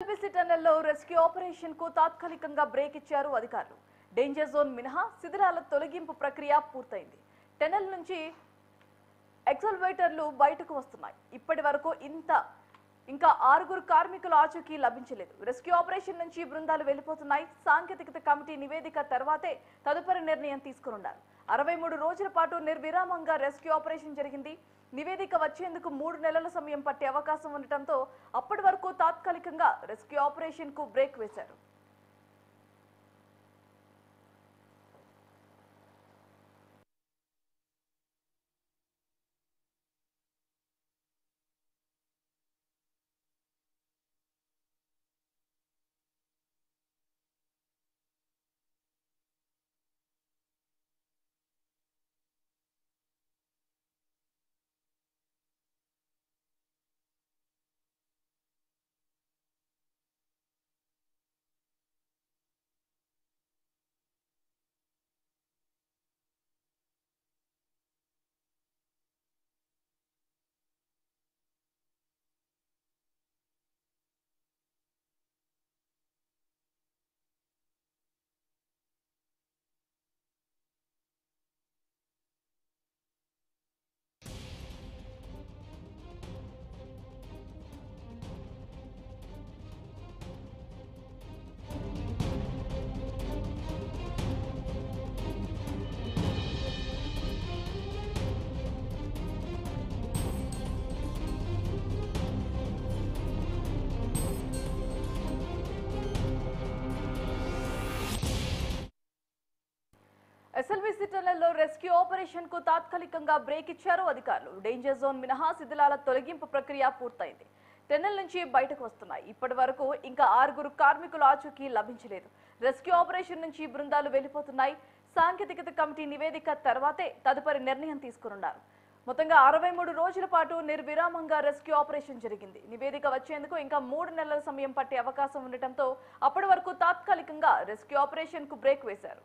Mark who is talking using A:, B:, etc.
A: SLBC టన్నెల్లో rescue operation కు తాత్కాలికంగా break ఇచ్చారు అధికారులు. డేంజర్ జోన్ మినహా శిథిలాల తొలగింపు ప్రక్రియ పూర్తయింది. టన్నెల్ నుంచి ఎక్సల్వేటర్లు బయటకు వస్తున్నాయి. ఇప్పటి వరకు ఇంకా 6 కార్మికుల ఆచూకీ లభించలేదు. రెస్క్యూ ఆపరేషన్ నుంచి బృందాలు వెళ్లిపోతున్నాయి. సాంకేతికత కమిటీ నివేదిక తర్వాతే తదుపరి నిర్ణయం తీసుకున్నారు. 63 రోజుల పాటు నిర్విరామంగా రెస్క్యూ ఆపరేషన్ జరిగింది. నివేదిక వచ్చేందుకు 3 నెలల సమయం పట్టే అవకాశం ఉండటంతో అప్పటి వరకు తాత్కాలికంగా రెస్క్యూ ఆపరేషన్ కు బ్రేక్ వేశారు. ఎస్ఎల్బీసీ టన్నెల్లో రెస్క్యూ ఆపరేషన్ కు తాత్కాలికంగా బ్రేక్ ఇచ్చారు అధికారులు. డేంజర్ జోన్ మినహా శిథిలాల తొలగింపు ప్రక్రియ పూర్తయింది. టన్నెల్ నుంచి బయటకు వస్తున్నాయి. ఇప్పటి వరకు ఇంకా 6 కార్మికుల ఆచూకీ లభించలేదు. రెస్క్యూ ఆపరేషన్ నుంచి బృందాలు వెళ్లిపోతున్నాయి. సాంకేతికత కమిటీ నివేదిక తర్వాతే తదుపరి నిర్ణయం తీసుకున్నారు. మొత్తంగా 63 రోజుల పాటు నిర్విరామంగా రెస్క్యూ ఆపరేషన్ జరిగింది. నివేదిక వచ్చేందుకు ఇంకా 3 నెలల సమయం పట్టే అవకాశం ఉండటంతో అప్పటి వరకు తాత్కాలికంగా రెస్క్యూ ఆపరేషన్ కు బ్రేక్ వేశారు.